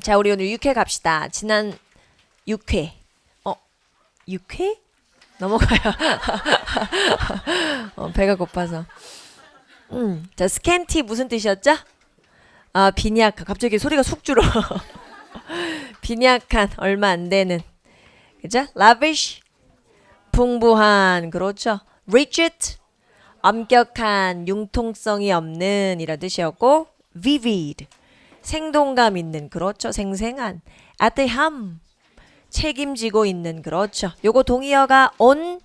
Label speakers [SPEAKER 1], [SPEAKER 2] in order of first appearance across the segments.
[SPEAKER 1] 자, 우리 오늘 6회 갑시다. 지난 6회. 6회? 넘어가요. 배가 고파서. 자, 스캔티 무슨 뜻이었죠? 아, 빈약한. 갑자기 소리가 쑥 줄어. 빈약한, 얼마 안 되는. 그죠? lavish, 풍부한. 그렇죠. rigid, 엄격한, 융통성이 없는 이런 뜻이었고, vivid, 생동감 있는. 그렇죠. 생생한. at the helm, 책임지고 있는. 그렇죠. 요거 동의어가 on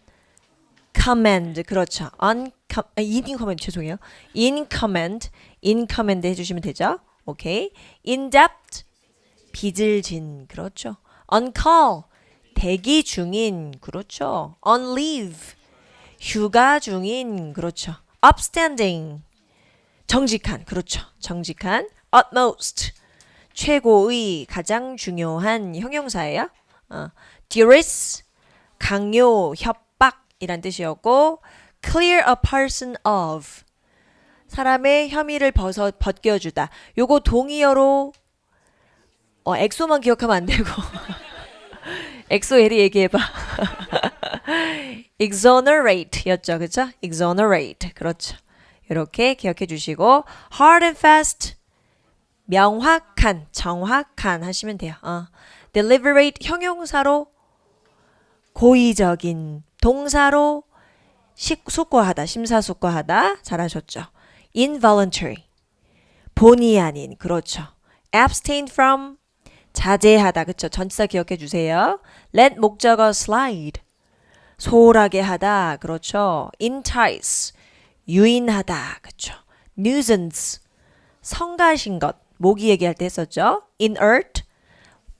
[SPEAKER 1] command. 그렇죠. in command. 죄송해요. in command 해주시면 되죠. 오케이. in depth, 빚을 진. 그렇죠. on call, 대기 중인. 그렇죠. on leave, 휴가 중인. 그렇죠. upstanding, 정직한. 그렇죠. 정직한. utmost, 최고의, 가장 중요한 형용사예요. duress, 강요, 협박이란 뜻이었고, clear a person of, 사람의 혐의를 벗겨주다. 요거 동의어로 엑소만 기억하면 안 되고 엑소 에리 얘기해봐. exonerate 였죠. 그쵸? exonerate. 그렇죠. 이렇게 기억해 주시고, hard and fast, 명확한, 정확한 하시면 돼요. deliberate 형용사로 고의적인, 동사로 숙고하다, 심사숙고하다. 잘하셨죠. involuntary, 본의 아닌. 그렇죠. abstain from, 자제하다. 그쵸. 전치사 기억해 주세요. let 목적어 slide, 소홀하게 하다. 그렇죠. entice, 유인하다. 그쵸. nuisance, 성가신 것. 모기 얘기할 때 했었죠. inert,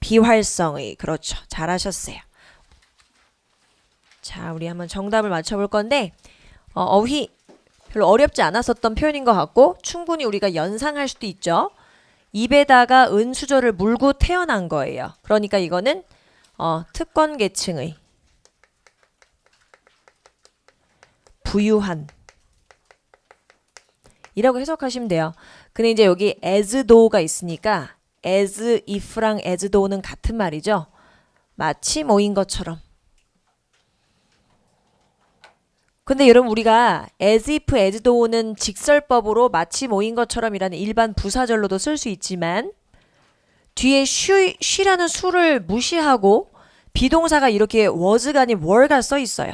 [SPEAKER 1] 비활성의. 그렇죠. 잘하셨어요. 자, 우리 한번 정답을 맞춰볼 건데, 어휘 별로 어렵지 않았었던 표현인 것 같고, 충분히 우리가 연상할 수도 있죠. 입에다가 은수저를 물고 태어난 거예요. 그러니까 이거는 특권 계층의, 부유한 이라고 해석하시면 돼요. 근데 이제 여기 as though가 있으니까 as if랑 as though는 같은 말이죠. 마치 모인 것처럼. 근데 여러분, 우리가 as if, as though는 직설법으로 마치 모인 것처럼이라는 일반 부사절로도 쓸 수 있지만, 뒤에 she라는 수를 무시하고 비동사가 이렇게 was가 아닌 were가 써 있어요.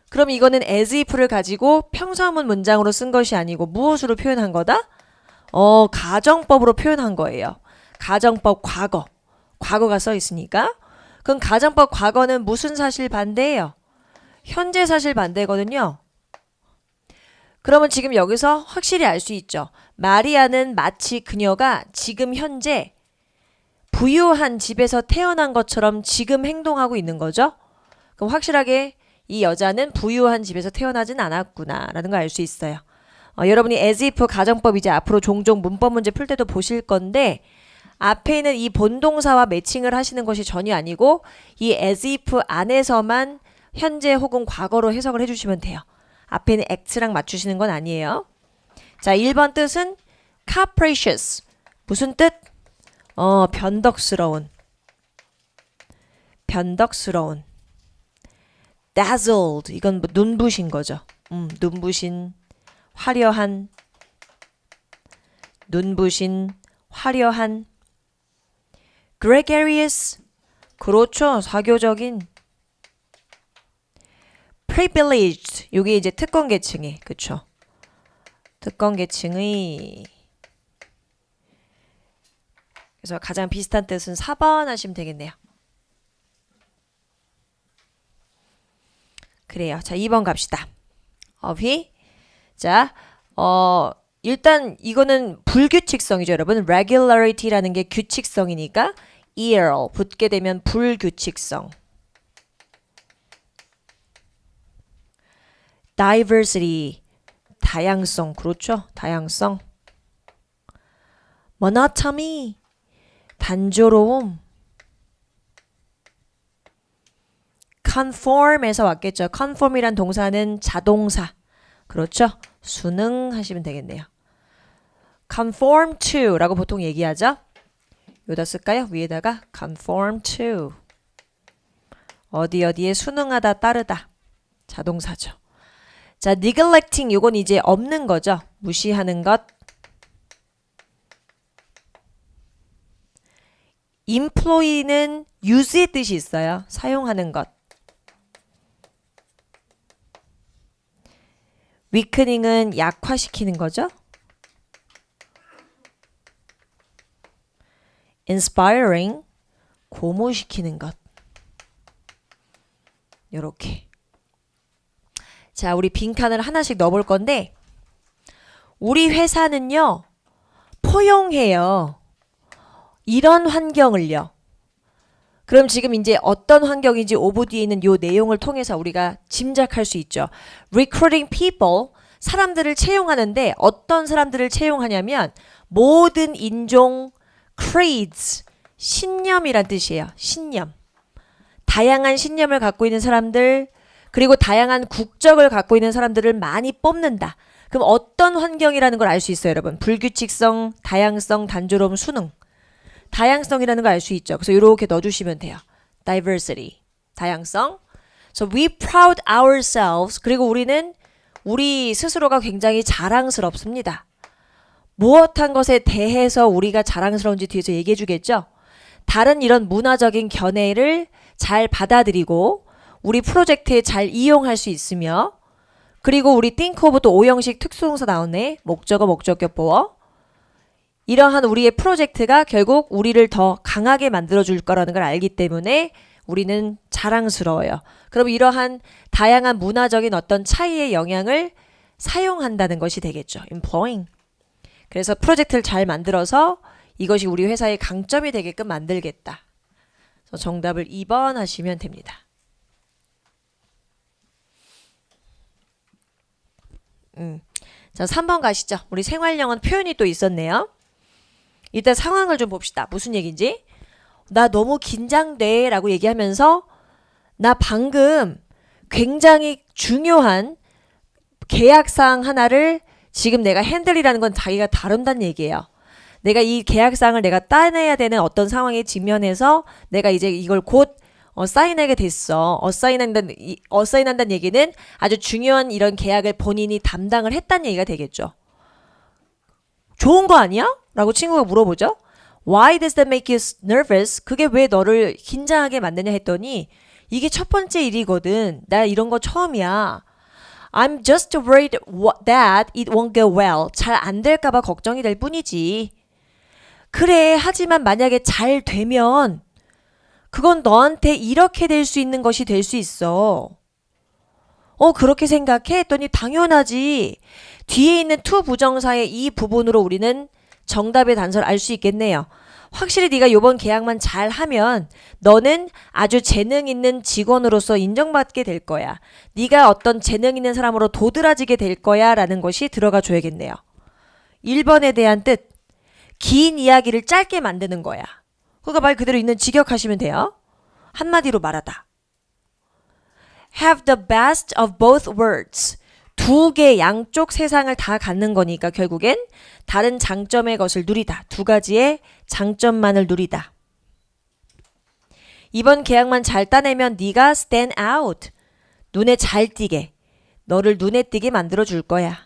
[SPEAKER 1] 그럼 이거는 as if를 가지고 평서문 문장으로 쓴 것이 아니고 무엇으로 표현한 거다? 가정법으로 표현한 거예요. 가정법 과거. 과거가 써 있으니까. 그럼 가정법 과거는 무슨 사실 반대예요? 현재 사실 반대거든요. 그러면 지금 여기서 확실히 알 수 있죠. 마리아는 마치 그녀가 지금 현재 부유한 집에서 태어난 것처럼 지금 행동하고 있는 거죠. 그럼 확실하게 이 여자는 부유한 집에서 태어나진 않았구나 라는 걸 알 수 있어요. 여러분이 as if 가정법 이제 앞으로 종종 문법 문제 풀 때도 보실 건데, 앞에 있는 이 본동사와 매칭을 하시는 것이 전혀 아니고 이 as if 안에서만 현재 혹은 과거로 해석을 해주시면 돼요. 앞에 있는 act랑 맞추시는 건 아니에요. 자, 1번 뜻은 capricious. 무슨 뜻? 변덕스러운. 변덕스러운. dazzled. 이건 뭐 눈부신 거죠. 눈부신, 화려한. 눈부신, 화려한. gregarious. 그렇죠. 사교적인. privileged. 요게 이제 특권 계층이. 그쵸. 특권 계층의. 그래서 가장 비슷한 뜻은 4번 하시면 되겠네요. 그래요. 자, 2번 갑시다. 어휘. 자, 일단 이거는 불규칙성이죠, 여러분. regularity라는 게 규칙성이니까 ill 붙게 되면 불규칙성. diversity, 다양성. 그렇죠. 다양성. monotony, 단조로움. conform에서 왔겠죠. conform이란 동사는 자동사. 그렇죠. 순응 하시면 되겠네요. conform to 라고 보통 얘기하죠. 여기다 쓸까요? 위에다가 conform to. 어디에 순응하다 따르다. 자동사죠. 자, neglecting 요건 이제 없는 거죠. 무시하는 것. employ는 use의 뜻이 있어요. 사용하는 것. weakening은 약화시키는 거죠. inspiring 고무시키는 것. 요렇게. 자, 우리 빈칸을 하나씩 넣어볼 건데 우리 회사는요 포용해요. 이런 환경을요. 그럼 지금 이제 어떤 환경인지 오브 뒤에 있는 요 내용을 통해서 우리가 짐작할 수 있죠. Recruiting people, 사람들을 채용하는데 어떤 사람들을 채용하냐면 모든 인종, creeds, 신념이란 뜻이에요. 신념. 다양한 신념을 갖고 있는 사람들, 그리고 다양한 국적을 갖고 있는 사람들을 많이 뽑는다. 그럼 어떤 환경이라는 걸 알 수 있어요, 여러분. 불규칙성, 다양성, 단조로움, 수능. 다양성이라는 걸 알 수 있죠. 그래서 이렇게 넣어주시면 돼요. diversity, 다양성. So we proud ourselves. 그리고 우리는 우리 스스로가 굉장히 자랑스럽습니다. 무엇한 것에 대해서 우리가 자랑스러운지 뒤에서 얘기해 주겠죠. 다른 이런 문화적인 견해를 잘 받아들이고 우리 프로젝트에 잘 이용할 수 있으며, 그리고 우리 think of 또 5형식 특수동사 나오네. 목적어, 목적격 보어. 이러한 우리의 프로젝트가 결국 우리를 더 강하게 만들어줄 거라는 걸 알기 때문에 우리는 자랑스러워요. 그럼 이러한 다양한 문화적인 어떤 차이의 영향을 사용한다는 것이 되겠죠. employing. 그래서 프로젝트를 잘 만들어서 이것이 우리 회사의 강점이 되게끔 만들겠다. 그래서 정답을 2번 하시면 됩니다. 자, 3번 가시죠. 우리 생활영어는 표현이 또 있었네요. 일단 상황을 좀 봅시다. 무슨 얘기인지. 나 너무 긴장돼 라고 얘기하면서 나 방금 굉장히 중요한 계약사항 하나를 지금 내가 핸들이라는 건 자기가 다룬다는 얘기예요. 내가 이 계약사항을 내가 따내야 되는 어떤 상황에 직면해서 내가 이제 이걸 곧 사인하게 됐어. 어사인한다는 얘기는 아주 중요한 이런 계약을 본인이 담당을 했다는 얘기가 되겠죠. 좋은 거 아니야? 라고 친구가 물어보죠. Why does that make you nervous? 그게 왜 너를 긴장하게 만드냐 했더니 이게 첫 번째 일이거든. 나 이런 거 처음이야. I'm just worried that it won't go well. 잘 안 될까 봐 걱정이 될 뿐이지. 그래, 하지만 만약에 잘 되면 그건 너한테 이렇게 될 수 있는 것이 될 수 있어. 그렇게 생각해? 했더니 당연하지. 뒤에 있는 to 부정사의 이 부분으로 우리는 정답의 단서를 알 수 있겠네요. 확실히 네가 이번 계약만 잘하면 너는 아주 재능 있는 직원으로서 인정받게 될 거야. 네가 어떤 재능 있는 사람으로 도드라지게 될 거야 라는 것이 들어가 줘야겠네요. 1번에 대한 뜻, 긴 이야기를 짧게 만드는 거야. 그거 말 그대로 있는 직역하시면 돼요. 한마디로 말하다. Have the best of both worlds. 두 개 양쪽 세상을 다 갖는 거니까 결국엔 다른 장점의 것을 누리다. 두 가지의 장점만을 누리다. 이번 계약만 잘 따내면 네가 stand out. 눈에 잘 띄게. 너를 눈에 띄게 만들어 줄 거야.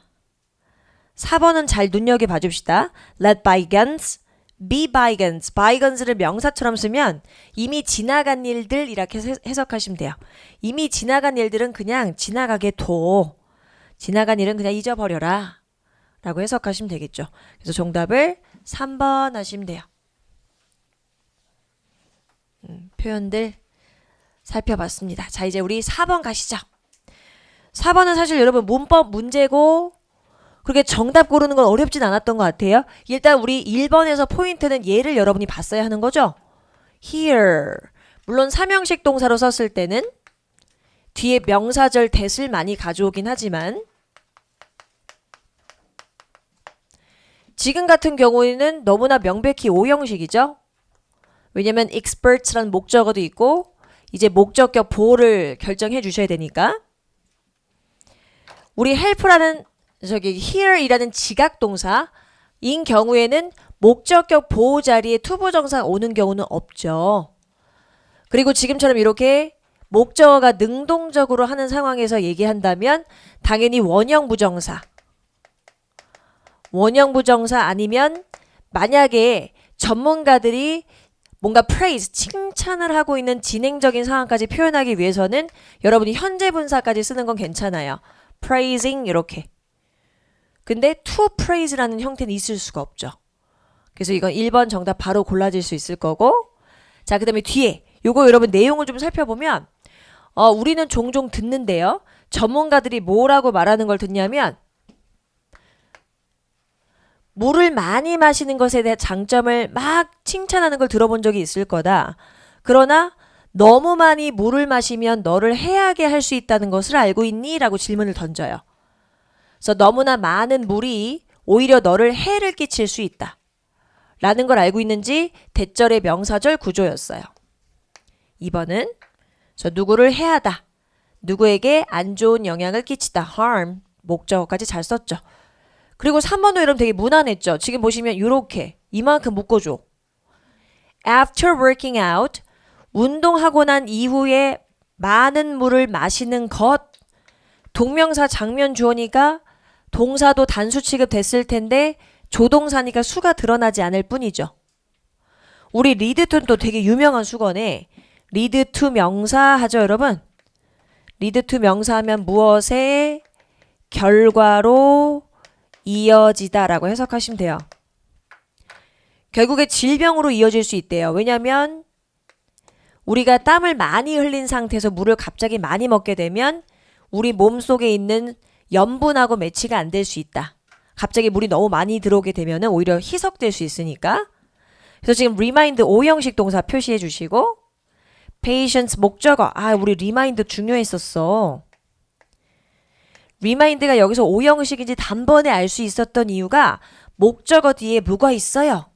[SPEAKER 1] 4번은 잘 눈여겨봐 줍시다. Let bygones be bygones. bygones를 명사처럼 쓰면 이미 지나간 일들 이렇게 해석하시면 돼요. 이미 지나간 일들은 그냥 지나가게 둬. 지나간 일은 그냥 잊어버려라 라고 해석하시면 되겠죠. 그래서 정답을 3번 하시면 돼요. 표현들 살펴봤습니다. 자, 이제 우리 4번 가시죠. 4번은 사실 여러분 문법 문제고 그렇게 정답 고르는 건 어렵진 않았던 것 같아요. 일단 우리 1번에서 포인트는 얘를 여러분이 봤어야 하는 거죠. here. 물론 3형식 동사로 썼을 때는 뒤에 명사절 that을 많이 가져오긴 하지만 지금 같은 경우에는 너무나 명백히 5형식이죠. 왜냐면 experts라는 목적어도 있고 이제 목적격 보호를 결정해 주셔야 되니까 우리 help라는 here이라는 지각 동사인 경우에는 목적격 보호 자리에 투부정사가 오는 경우는 없죠. 그리고 지금처럼 이렇게 목적어가 능동적으로 하는 상황에서 얘기한다면 당연히 원형 부정사 아니면 만약에 전문가들이 뭔가 praise, 칭찬을 하고 있는 진행적인 상황까지 표현하기 위해서는 여러분이 현재 분사까지 쓰는 건 괜찮아요. praising 이렇게. 근데 to praise라는 형태는 있을 수가 없죠. 그래서 이건 1번 정답 바로 골라질 수 있을 거고, 자, 그 다음에 뒤에 요거 여러분 내용을 좀 살펴보면 우리는 종종 듣는데요. 전문가들이 뭐라고 말하는 걸 듣냐면 물을 많이 마시는 것에 대한 장점을 막 칭찬하는 걸 들어본 적이 있을 거다. 그러나 너무 많이 물을 마시면 너를 해하게 할 수 있다는 것을 알고 있니? 라고 질문을 던져요. 그래서 너무나 많은 물이 오히려 너를 해를 끼칠 수 있다. 라는 걸 알고 있는지 대절의 명사절 구조였어요. 2번은 누구를 해하다. 누구에게 안 좋은 영향을 끼치다. harm. 목적어까지 잘 썼죠. 그리고 3번도 여러분 되게 무난했죠. 지금 보시면 이렇게 이만큼 묶어줘. After working out, 운동하고 난 이후에 많은 물을 마시는 것. 동명사 장면 주어니까 동사도 단수 취급됐을 텐데 조동사니까 수가 드러나지 않을 뿐이죠. 우리 lead to도 되게 유명한 수거네. lead to 명사 하죠, 여러분? lead to 명사 하면 무엇의 결과로 이어지다 라고 해석하시면 돼요. 결국에 질병으로 이어질 수 있대요. 왜냐면 우리가 땀을 많이 흘린 상태에서 물을 갑자기 많이 먹게 되면 우리 몸속에 있는 염분하고 매치가 안 될 수 있다. 갑자기 물이 너무 많이 들어오게 되면 오히려 희석될 수 있으니까. 그래서 지금 remind O형식 동사 표시해 주시고 patience 목적어. 우리 remind 중요했었어. remind가 여기서 O형식인지 단번에 알 수 있었던 이유가 목적어 뒤에 뭐가 있어요?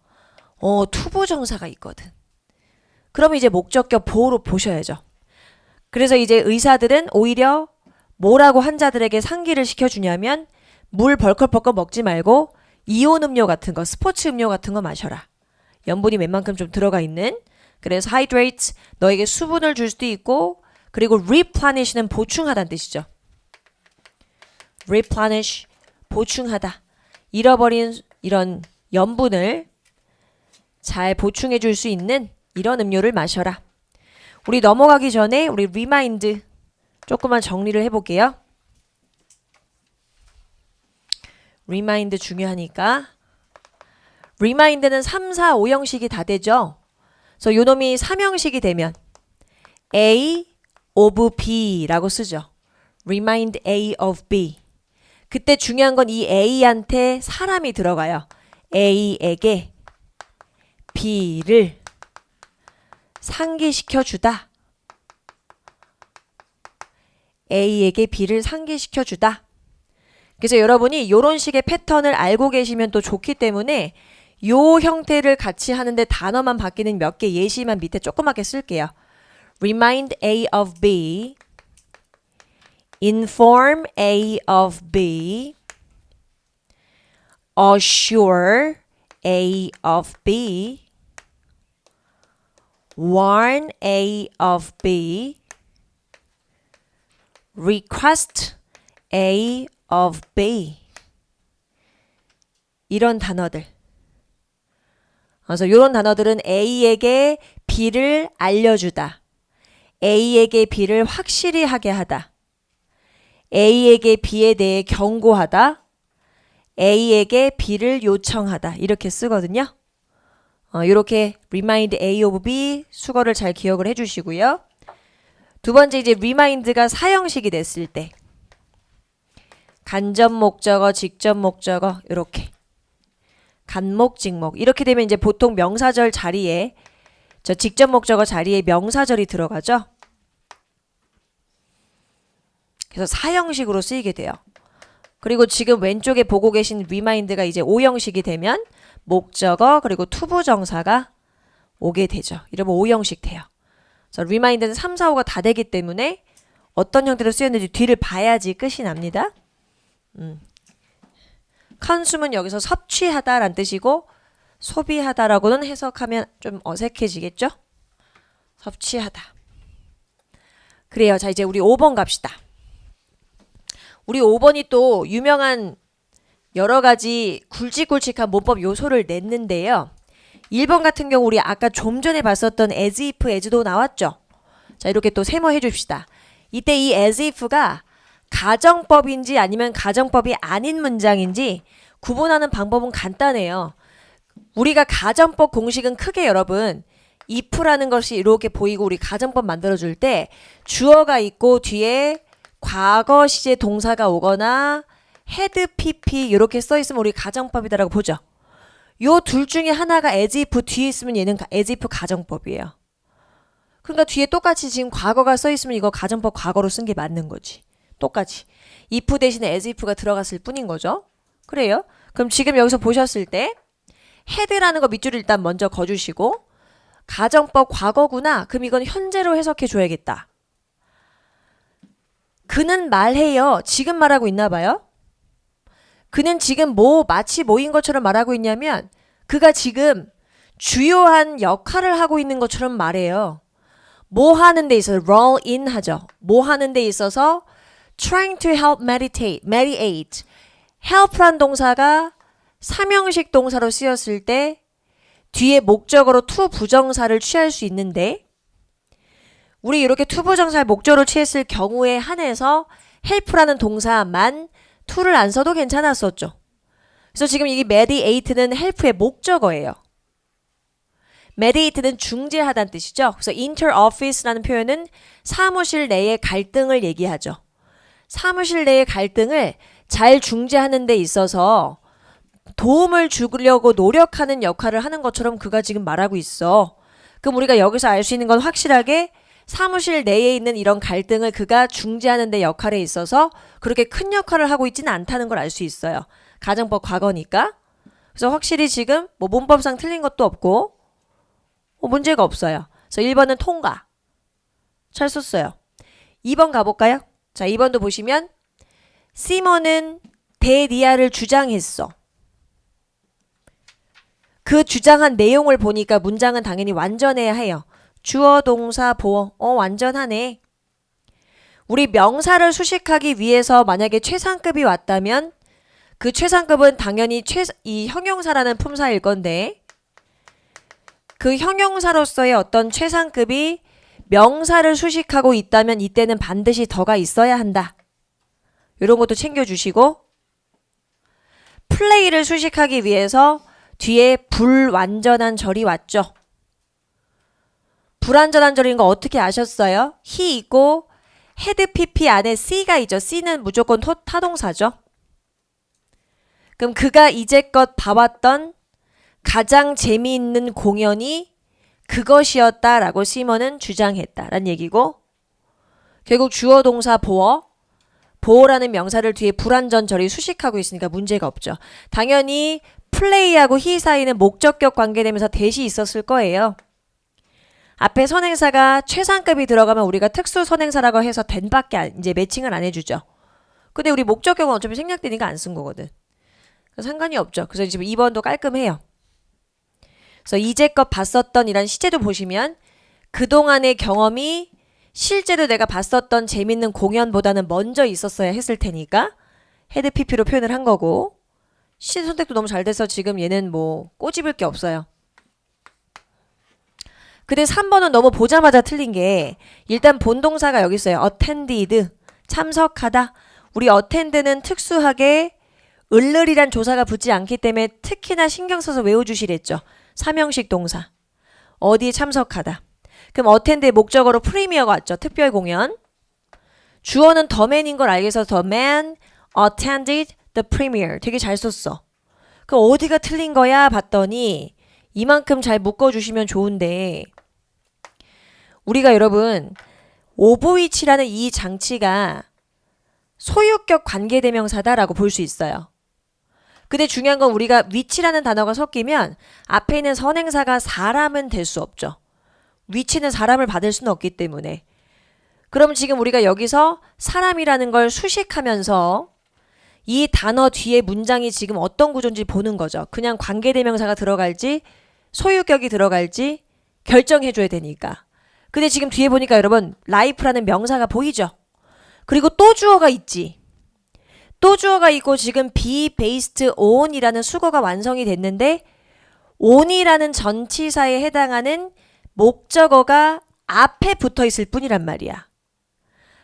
[SPEAKER 1] 투부정사가 있거든. 그러면 이제 목적격 보호로 보셔야죠. 그래서 이제 의사들은 오히려 뭐라고 환자들에게 상기를 시켜주냐면 물 벌컥벌컥 먹지 말고 이온 음료 같은 거, 스포츠 음료 같은 거 마셔라. 염분이 웬만큼 좀 들어가 있는. 그래서 hydrate, 너에게 수분을 줄 수도 있고, 그리고 replenish는 보충하다는 뜻이죠. replenish, 보충하다. 잃어버린 이런 염분을 잘 보충해 줄 수 있는 이런 음료를 마셔라. 우리 넘어가기 전에 우리 remind 조금만 정리를 해볼게요. remind 중요하니까. remind는 3, 4, 5형식이 다 되죠. 그래서 요놈이 3형식이 되면 A of B라고 쓰죠. remind A of B. 그때 중요한 건 이 A한테 사람이 들어가요. A에게 B를 상기시켜 주다. A에게 B를 상기시켜 주다. 그래서 여러분이 이런 식의 패턴을 알고 계시면 또 좋기 때문에 요 형태를 같이 하는데 단어만 바뀌는 몇 개 예시만 밑에 조그맣게 쓸게요. Remind A of B, inform A of B, assure A of B, warn A of B, request A of B. 이런 단어들. 그래서 이런 단어들은 A에게 B를 알려주다. A에게 B를 확실히 하게 하다. A에게 B에 대해 경고하다. A에게 B를 요청하다. 이렇게 쓰거든요. 이렇게 remind A of B 수거를 잘 기억을 해주시고요. 두 번째 이제 remind가 사형식이 됐을 때 간접 목적어, 직접 목적어 이렇게 간목, 직목 이렇게 되면 이제 보통 명사절 자리에 저 직접 목적어 자리에 명사절이 들어가죠. 그래서 사형식으로 쓰이게 돼요. 그리고 지금 왼쪽에 보고 계신 remind가 이제 5형식이 되면 목적어 그리고 투부정사가 오게 되죠. 이러면 5형식 돼요. 그래서 remind는 3, 4, 5가 다 되기 때문에 어떤 형태로 쓰였는지 뒤를 봐야지 끝이 납니다. consume은 여기서 섭취하다 라는 뜻이고 소비하다라고는 해석하면 좀 어색해지겠죠? 섭취하다. 그래요. 자, 이제 우리 5번 갑시다. 우리 5번이 또 유명한 여러 가지 굵직굵직한 문법 요소를 냈는데요. 1번 같은 경우 우리 아까 좀 전에 봤었던 as if, as도 나왔죠. 자, 이렇게 또 세모해 줍시다. 이때 이 as if가 가정법인지 아니면 가정법이 아닌 문장인지 구분하는 방법은 간단해요. 우리가 가정법 공식은 크게 여러분 if라는 것이 이렇게 보이고 우리 가정법 만들어줄 때 주어가 있고 뒤에 과거 시제 동사가 오거나 had pp 이렇게 써있으면 우리 가정법이다라고 보죠. 요 둘 중에 하나가 as if 뒤에 있으면 얘는 as if 가정법이에요. 그러니까 뒤에 똑같이 지금 과거가 써있으면 이거 가정법 과거로 쓴 게 맞는 거지. 똑같이. if 대신에 as if가 들어갔을 뿐인 거죠. 그래요? 그럼 지금 여기서 보셨을 때 had라는 거 밑줄을 일단 먼저 거주시고 가정법 과거구나. 그럼 이건 현재로 해석해 줘야겠다. 그는 말해요. 지금 말하고 있나 봐요. 그는 지금 마치 뭐인 것처럼 말하고 있냐면 그가 지금 주요한 역할을 하고 있는 것처럼 말해요. 뭐 하는 데 있어서 roll in 하죠. 뭐 하는 데 있어서 trying to help mediate. help란 동사가 삼형식 동사로 쓰였을 때 뒤에 목적어로 to 부정사를 취할 수 있는데 우리 이렇게 to 부정사를 목적어로 취했을 경우에 한해서 help라는 동사만 to를 안 써도 괜찮았었죠. 그래서 지금 이 mediate는 help의 목적어예요. mediate는 중재하다는 뜻이죠. 그래서 interoffice라는 표현은 사무실 내의 갈등을 얘기하죠. 사무실 내의 갈등을 잘 중재하는 데 있어서 도움을 주려고 노력하는 역할을 하는 것처럼 그가 지금 말하고 있어. 그럼 우리가 여기서 알 수 있는 건 확실하게 사무실 내에 있는 이런 갈등을 그가 중재하는 데 역할에 있어서 그렇게 큰 역할을 하고 있지는 않다는 걸 알 수 있어요. 가정법 과거니까. 그래서 확실히 지금 뭐 문법상 틀린 것도 없고 문제가 없어요. 그래서 1번은 통과. 잘 썼어요. 2번 가볼까요? 자, 2번도 보시면 시몬은 대리아를 주장했어. 그 주장한 내용을 보니까 문장은 당연히 완전해야 해요. 주어, 동사, 보어. 완전하네. 우리 명사를 수식하기 위해서 만약에 최상급이 왔다면 그 최상급은 당연히 이 형용사라는 품사일 건데 그 형용사로서의 어떤 최상급이 명사를 수식하고 있다면 이때는 반드시 더가 있어야 한다. 이런 것도 챙겨주시고 플레이를 수식하기 위해서 뒤에 불완전한 절이 왔죠. 불완전한 절인 거 어떻게 아셨어요? he 있고 had pp 안에 c가 있죠. c는 무조건 타동사죠. 그럼 그가 이제껏 봐왔던 가장 재미있는 공연이 그것이었다라고 시몬은 주장했다라는 얘기고 결국 주어 동사 보어라는 명사를 뒤에 불완전 절이 수식하고 있으니까 문제가 없죠. 당연히 플레이하고 he 사이는 목적격 관계되면서 대시 있었을 거예요. 앞에 선행사가 최상급이 들어가면 우리가 특수 선행사라고 해서 된밖에 이제 매칭을 안 해주죠. 근데 우리 목적격은 어차피 생략되니까 안 쓴 거거든. 그래서 상관이 없죠. 그래서 지금 2번도 깔끔해요. 그래서 이제껏 봤었던 이란 시제도 보시면 그동안의 경험이 실제로 내가 봤었던 재밌는 공연보다는 먼저 있었어야 했을 테니까 헤드 PP로 표현을 한 거고 시제 선택도 너무 잘 돼서 지금 얘는 뭐 꼬집을 게 없어요. 근데 3번은 너무 보자마자 틀린 게 일단 본동사가 여기 있어요. attended 참석하다. 우리 attend는 특수하게 을을이란 조사가 붙지 않기 때문에 특히나 신경 써서 외워주시랬죠. 삼형식 동사. 어디에 참석하다. 그럼 attend의 목적어로 프리미어가 왔죠. 특별 공연. 주어는 the man인 걸 알겠어. The man attended the premiere. 되게 잘 썼어. 그럼 어디가 틀린 거야? 봤더니 이만큼 잘 묶어주시면 좋은데 우리가 여러분 오브위치라는 이 장치가 소유격 관계대명사다라고 볼 수 있어요. 근데 중요한 건 우리가 위치라는 단어가 섞이면 앞에 있는 선행사가 사람은 될 수 없죠. 위치는 사람을 받을 수는 없기 때문에. 그럼 지금 우리가 여기서 사람이라는 걸 수식하면서 이 단어 뒤에 문장이 지금 어떤 구조인지 보는 거죠. 그냥 관계대명사가 들어갈지 소유격이 들어갈지 결정해줘야 되니까. 근데 지금 뒤에 보니까 여러분 life라는 명사가 보이죠? 그리고 또 주어가 있지. 또 주어가 있고 지금 be based on 이라는 수거가 완성이 됐는데 on이라는 전치사에 해당하는 목적어가 앞에 붙어 있을 뿐이란 말이야.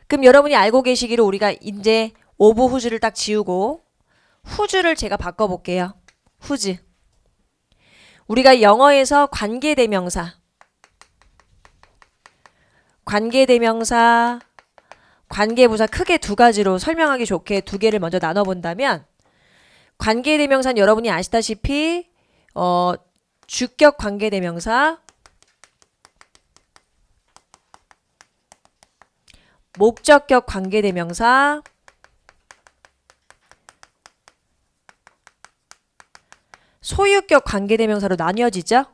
[SPEAKER 1] 그럼 여러분이 알고 계시기로 우리가 이제 오브 후즈를 딱 지우고 후즈를 제가 바꿔볼게요. 후즈. 우리가 영어에서 관계대명사, 관계부사 크게 두 가지로 설명하기 좋게 두 개를 먼저 나눠본다면 관계대명사는 여러분이 아시다시피 주격 관계대명사, 목적격 관계대명사, 소유격 관계대명사로 나뉘어지죠.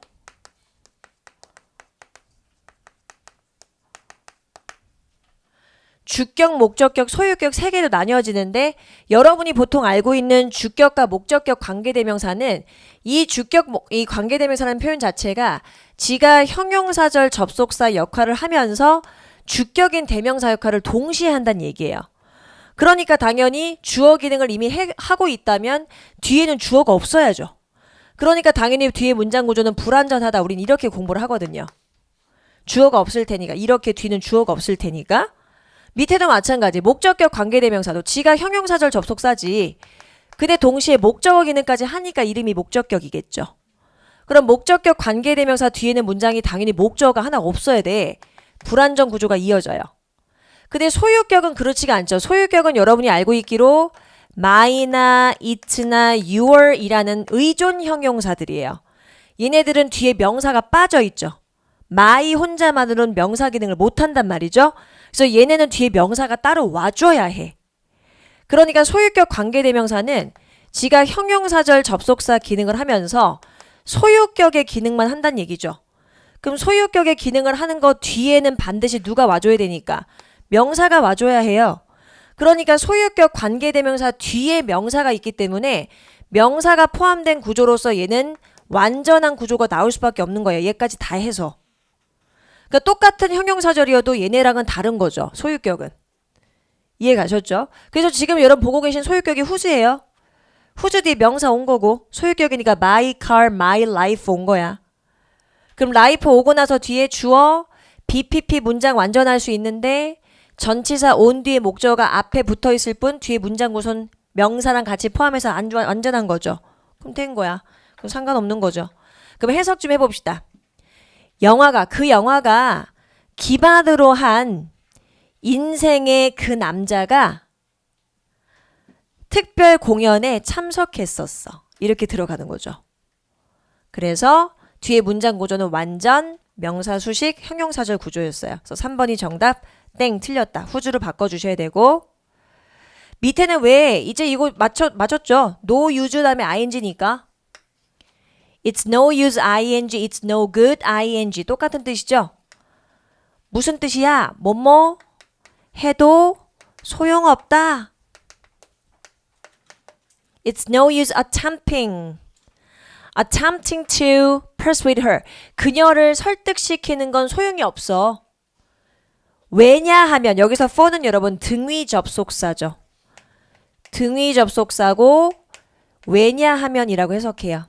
[SPEAKER 1] 주격, 목적격, 소유격 세 개로 나뉘어지는데 여러분이 보통 알고 있는 주격과 목적격 관계대명사는 이 이 관계대명사라는 표현 자체가 지가 형용사절 접속사 역할을 하면서 주격인 대명사 역할을 동시에 한다는 얘기예요. 그러니까 당연히 주어 기능을 이미 하고 있다면 뒤에는 주어가 없어야죠. 그러니까 당연히 뒤에 문장 구조는 불완전하다. 우린 이렇게 공부를 하거든요. 주어가 없을 테니까. 이렇게 뒤는 주어가 없을 테니까. 밑에도 마찬가지. 목적격 관계대명사도 지가 형용사절 접속사지. 근데 동시에 목적어 기능까지 하니까 이름이 목적격이겠죠. 그럼 목적격 관계대명사 뒤에는 문장이 당연히 목적어가 하나 없어야 돼. 불완전 구조가 이어져요. 근데 소유격은 그렇지가 않죠. 소유격은 여러분이 알고 있기로 my나 it나 your 이라는 의존 형용사들이에요. 얘네들은 뒤에 명사가 빠져 있죠. my 혼자만으로는 명사 기능을 못한단 말이죠. 그래서 얘네는 뒤에 명사가 따로 와줘야 해. 그러니까 소유격 관계대명사는 지가 형용사절 접속사 기능을 하면서 소유격의 기능만 한다는 얘기죠. 그럼 소유격의 기능을 하는 거 뒤에는 반드시 누가 와줘야 되니까 명사가 와줘야 해요. 그러니까 소유격 관계대명사 뒤에 명사가 있기 때문에 명사가 포함된 구조로서 얘는 완전한 구조가 나올 수밖에 없는 거예요. 얘까지 다 해서. 그러니까 똑같은 형용사절이어도 얘네랑은 다른 거죠. 소유격은. 이해 가셨죠? 그래서 지금 여러분 보고 계신 소유격이 후즈예요. 후즈 뒤에 명사 온 거고 소유격이니까 my car, my life 온 거야. 그럼 life 오고 나서 뒤에 주어, BPP 문장 완전할 수 있는데 전치사 on 뒤에 목적어가 앞에 붙어 있을 뿐 뒤에 문장 구성 명사랑 같이 포함해서 완전한 거죠. 그럼 된 거야. 그럼 상관없는 거죠. 그럼 해석 좀 해봅시다. 그 영화가 기반으로 한 인생의 그 남자가 특별 공연에 참석했었어. 이렇게 들어가는 거죠. 그래서 뒤에 문장 구조는 완전 명사 수식 형용사절 구조였어요. 그래서 3번이 정답. 땡 틀렸다. 후주로 바꿔주셔야 되고 밑에는 왜 이제 이거 맞췄죠? No use 다음에 ing니까 It's no use ing, it's no good ing 똑같은 뜻이죠? 무슨 뜻이야? 뭐뭐 해도 소용없다. It's no use attempting to persuade her. 그녀를 설득시키는 건 소용이 없어. 왜냐하면 여기서 for는 여러분 등위 접속사죠. 등위 접속사고 왜냐하면이라고 해석해요.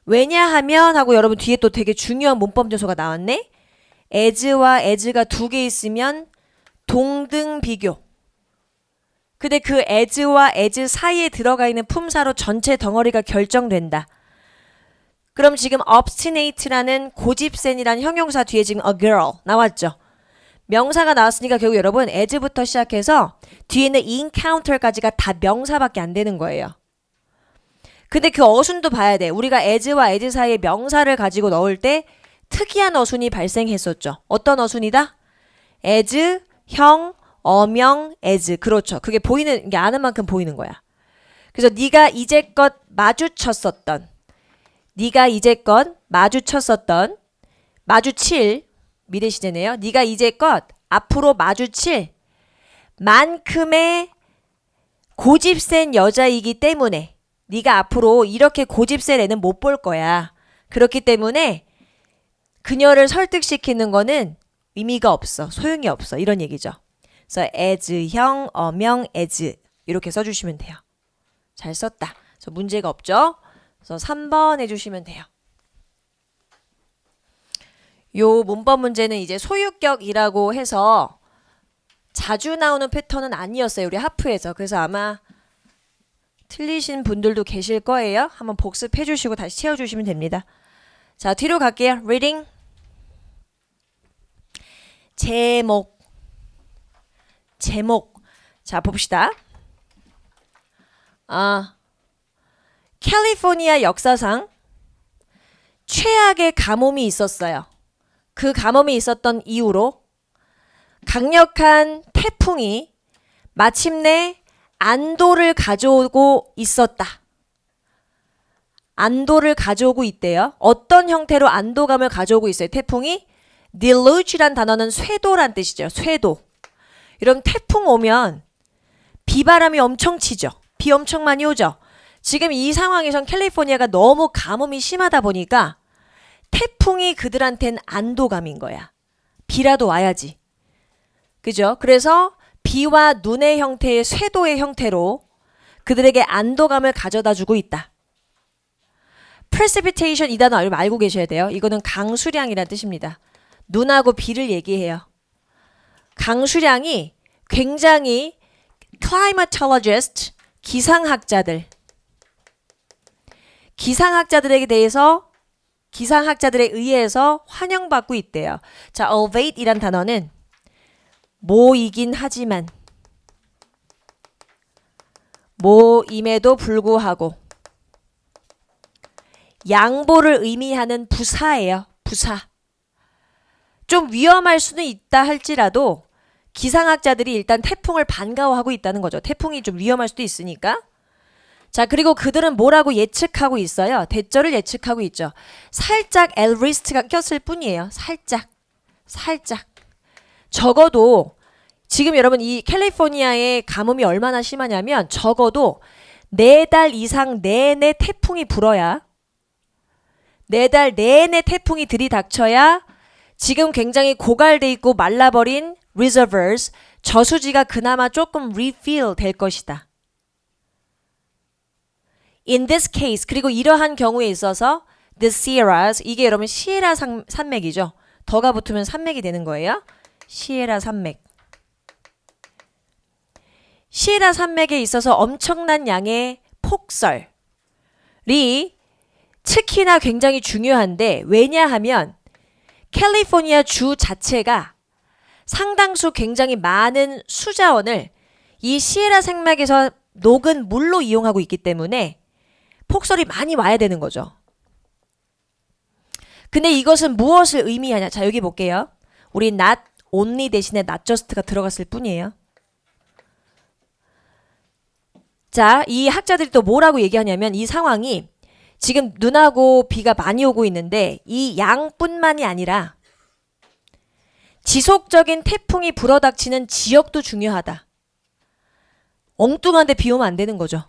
[SPEAKER 1] 왜냐하면 하고 여러분 뒤에 또 되게 중요한 문법 요소가 나왔네. as와 as가 두 개 있으면 동등 비교. 근데 그 as와 as 사이에 들어가 있는 품사로 전체 덩어리가 결정된다. 그럼 지금 obstinate라는 고집센이라는 형용사 뒤에 지금 a girl 나왔죠. 명사가 나왔으니까 결국 여러분 as부터 시작해서 뒤에는 encounter까지가 다 명사밖에 안 되는 거예요. 근데 그 어순도 봐야 돼. 우리가 as와 as 사이에 명사를 가지고 넣을 때 특이한 어순이 발생했었죠. 어떤 어순이다? as, 형, 어명, as. 그렇죠. 그게 보이는 게 아는 만큼 보이는 거야. 그래서 네가 이제껏 마주칠 미래 시제네요. 네가 이제껏 앞으로 마주칠 만큼의 고집센 여자이기 때문에 네가 앞으로 이렇게 고집센 애는 못 볼 거야. 그렇기 때문에 그녀를 설득시키는 거는 의미가 없어. 소용이 없어. 이런 얘기죠. 그래서 as형, 어명, as 이렇게 써주시면 돼요. 잘 썼다. 그래서 문제가 없죠. 그래서 3번 해주시면 돼요. 요 문법 문제는 이제 소유격이라고 해서 자주 나오는 패턴은 아니었어요. 우리 하프에서. 그래서 아마 틀리신 분들도 계실 거예요. 한번 복습해 주시고 다시 채워주시면 됩니다. 자, 뒤로 갈게요. reading. 제목. 자, 봅시다. 캘리포니아 역사상 최악의 가뭄이 있었어요. 그 가뭄이 있었던 이후로 강력한 태풍이 마침내 안도를 가져오고 있었다. 안도를 가져오고 있대요. 어떤 형태로 안도감을 가져오고 있어요? 태풍이 deluge란 단어는 쇄도란 뜻이죠. 쇄도. 여러분 태풍 오면 비바람이 엄청 치죠. 비 엄청 많이 오죠. 지금 이 상황에선 캘리포니아가 너무 가뭄이 심하다 보니까 태풍이 그들한텐 안도감인 거야. 비라도 와야지. 그죠? 그래서 비와 눈의 형태의 쇄도의 형태로 그들에게 안도감을 가져다 주고 있다. precipitation 이 단어 알고 계셔야 돼요. 이거는 강수량이라는 뜻입니다. 눈하고 비를 얘기해요. 강수량이 굉장히 climatologist, 기상학자들에 대해서 기상학자들에 의해서 환영받고 있대요. 자, albeit 이란 단어는 모이긴 하지만 모임에도 불구하고 양보를 의미하는 부사예요. 부사. 좀 위험할 수는 있다 할지라도 기상학자들이 일단 태풍을 반가워하고 있다는 거죠. 태풍이 좀 위험할 수도 있으니까. 자, 그리고 그들은 뭐라고 예측하고 있어요? 대절을 예측하고 있죠. 살짝 엘리스트가 꼈을 뿐이에요. 살짝. 적어도 지금 여러분 이 캘리포니아의 가뭄이 얼마나 심하냐면 적어도 4달 이상 내내 태풍이 불어야 4달 내내 태풍이 들이닥쳐야 지금 굉장히 고갈돼 있고 말라버린 reservoirs, 저수지가 그나마 조금 refill 될 것이다. In this case, 그리고 이러한 경우에 있어서 the Sierras, 이게 여러분 시에라 산맥이죠. 더가 붙으면 산맥이 되는 거예요. 시에라 산맥. 시에라 산맥에 있어서 엄청난 양의 폭설이 특히나 굉장히 중요한데 왜냐하면 캘리포니아 주 자체가 상당수 굉장히 많은 수자원을 이 시에라 산맥에서 녹은 물로 이용하고 있기 때문에 폭설이 많이 와야 되는 거죠. 근데 이것은 무엇을 의미하냐? 자, 여기 볼게요. 우리 not only 대신에 not just가 들어갔을 뿐이에요. 자, 이 학자들이 또 뭐라고 얘기하냐면 이 상황이 지금 눈하고 비가 많이 오고 있는데 이 양뿐만이 아니라 지속적인 태풍이 불어닥치는 지역도 중요하다. 엉뚱한데 비 오면 안 되는 거죠.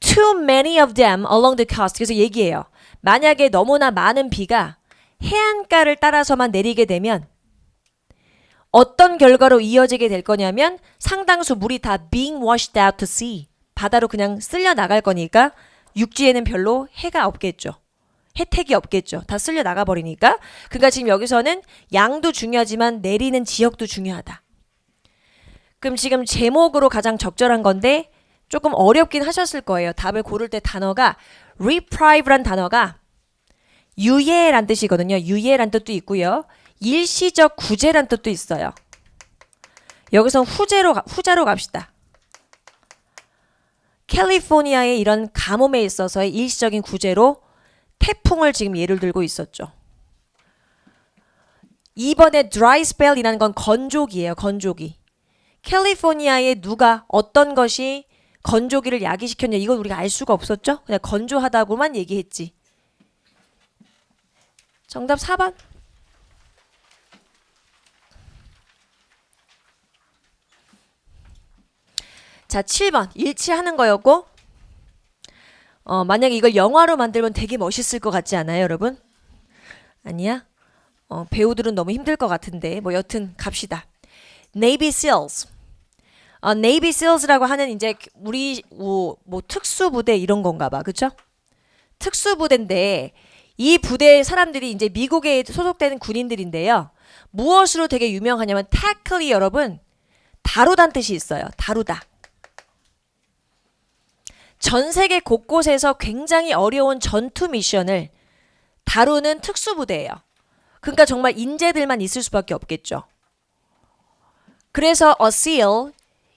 [SPEAKER 1] Too many of them along the coast. 그래서 얘기해요. 만약에 너무나 많은 비가 해안가를 따라서만 내리게 되면 어떤 결과로 이어지게 될 거냐면 상당수 물이 다 being washed out to sea. 바다로 그냥 쓸려 나갈 거니까 육지에는 별로 해가 없겠죠. 혜택이 없겠죠. 다 쓸려 나가 버리니까. 그러니까 지금 여기서는 양도 중요하지만 내리는 지역도 중요하다. 그럼 지금 제목으로 가장 적절한 건데 조금 어렵긴 하셨을 거예요. 답을 고를 때 단어가 reprive란 단어가 유예란 뜻이거든요. 유예란 뜻도 있고요. 일시적 구제란 뜻도 있어요. 여기서 후자로 갑시다. 캘리포니아의 이런 가뭄에 있어서의 일시적인 구제로 태풍을 지금 예를 들고 있었죠. 이번에 dry spell이라는 건 건조기예요. 건조기. 캘리포니아에 누가 어떤 것이 건조기를 야기시켰냐 이건 우리가 알 수가 없었죠. 그냥 건조하다고만 얘기했지. 정답 4번. 자, 7번 일치하는 거였고 만약에 이걸 영화로 만들면 되게 멋있을 것 같지 않아요, 여러분? 아니야? 배우들은 너무 힘들 것 같은데 뭐 여튼 갑시다. Navy SEALs. Navy SEALs라고 하는 이제 우리 뭐 특수부대 이런 건가 봐. 그쵸? 특수부대인데 이 부대의 사람들이 이제 미국에 소속되는 군인들인데요. 무엇으로 되게 유명하냐면 tackle이 여러분 다루다는 뜻이 있어요. 다루다. 전 세계 곳곳에서 굉장히 어려운 전투 미션을 다루는 특수부대예요. 그러니까 정말 인재들만 있을 수밖에 없겠죠. 그래서 a SEAL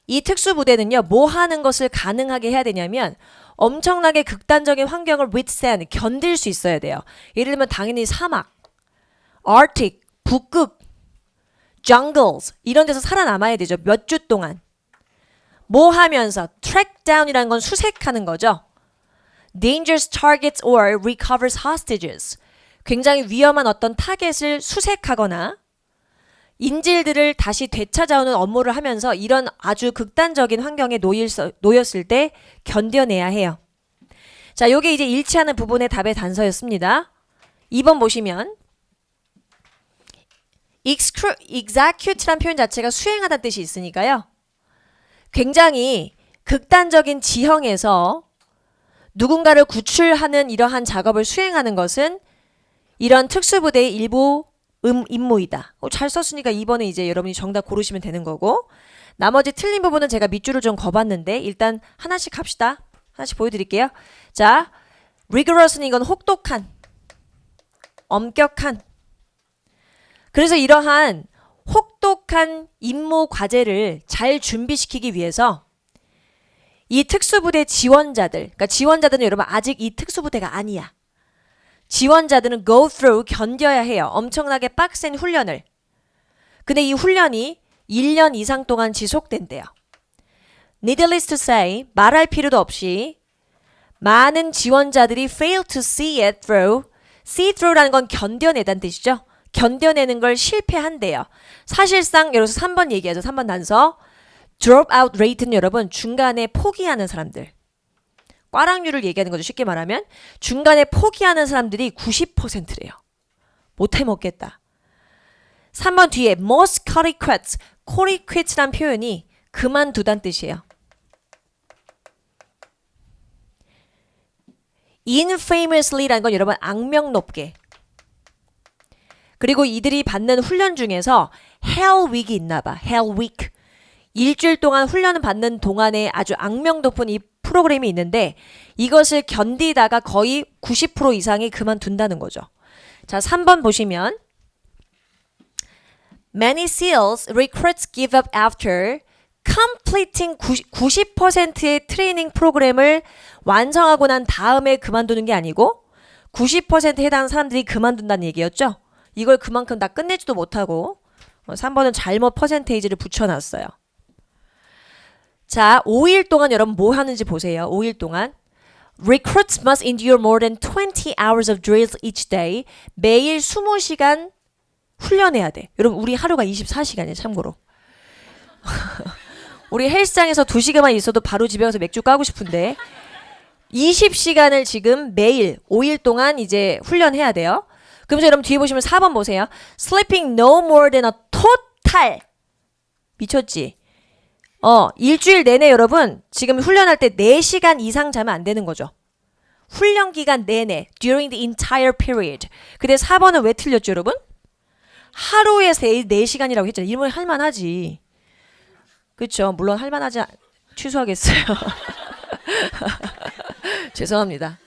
[SPEAKER 1] 이 특수부대는요. 뭐 하는 것을 가능하게 해야 되냐면 엄청나게 극단적인 환경을 withstand 견딜 수 있어야 돼요. 예를 들면 당연히 사막, Arctic 북극, jungles 이런 데서 살아남아야 되죠. 몇 주 동안. 뭐 하면서 track down이라는 건 수색하는 거죠. dangerous targets or recovers hostages. 굉장히 위험한 어떤 타겟을 수색하거나 인질들을 다시 되찾아오는 업무를 하면서 이런 아주 극단적인 환경에 놓였을 때 견뎌내야 해요. 자, 요게 이제 일치하는 부분의 답의 단서였습니다. 2번 보시면 execute란 표현 자체가 수행하다는 뜻이 있으니까요. 굉장히 극단적인 지형에서 누군가를 구출하는 이러한 작업을 수행하는 것은 이런 특수부대의 일부 임무이다. 잘 썼으니까 2번은 이제 여러분이 정답 고르시면 되는 거고 나머지 틀린 부분은 제가 밑줄을 좀 거봤는데 일단 하나씩 갑시다. 하나씩 보여드릴게요. 자, rigorous는 이건 혹독한, 엄격한. 그래서 이러한 혹독한 임무 과제를 잘 준비시키기 위해서 이 특수부대 지원자들, 그러니까 지원자들은 여러분 아직 이 특수부대가 아니야. 지원자들은 go through 견뎌야 해요. 엄청나게 빡센 훈련을. 근데 이 훈련이 1년 이상 동안 지속된대요. Needless to say, 말할 필요도 없이 많은 지원자들이 fail to see it through. see through라는 건 견뎌내다는 뜻이죠. 견뎌내는 걸 실패한대요. 사실상 예를 들어서 3번 얘기하죠. 3번 단서. drop out rate는 여러분 중간에 포기하는 사람들. 꽈락률을 얘기하는 거죠. 쉽게 말하면 중간에 포기하는 사람들이 90%래요. 못해 먹겠다. 3번 뒤에 most quit quits. quit란 표현이 그만두다는 뜻이에요. infamously라는 건 여러분 악명 높게. 그리고 이들이 받는 훈련 중에서 Hell Week이 있나 봐. Hell Week. 일주일 동안 훈련을 받는 동안에 아주 악명 높은 이 프로그램이 있는데 이것을 견디다가 거의 90% 이상이 그만둔다는 거죠. 자, 3번 보시면 Many SEALs recruits give up after completing 90%의 트레이닝 프로그램을 완성하고 난 다음에 그만두는 게 아니고 90%에 해당하는 사람들이 그만둔다는 얘기였죠. 이걸 그만큼 다 끝내지도 못하고 3번은 잘못 퍼센테이지를 붙여놨어요. 자, 5일 동안 여러분 뭐 하는지 보세요. 5일 동안 Recruits must endure more than 20 hours of drills each day. 매일 20시간 훈련해야 돼. 여러분 우리 하루가 24시간이에요. 참고로. 우리 헬스장에서 2시간만 있어도 바로 집에 가서 맥주 까고 싶은데 20시간을 지금 매일 5일 동안 이제 훈련해야 돼요. 그러면서 여러분 뒤에 보시면 4번 보세요. Sleeping no more than a total. 미쳤지? 일주일 내내 여러분 지금 훈련할 때 4시간 이상 자면 안 되는 거죠. 훈련 기간 내내 during the entire period. 근데 4번은 왜 틀렸죠 여러분? 하루에 4시간이라고 했잖아요. 이러면 할만하지. 그렇죠. 물론 할만하지 취소하겠어요. 죄송합니다.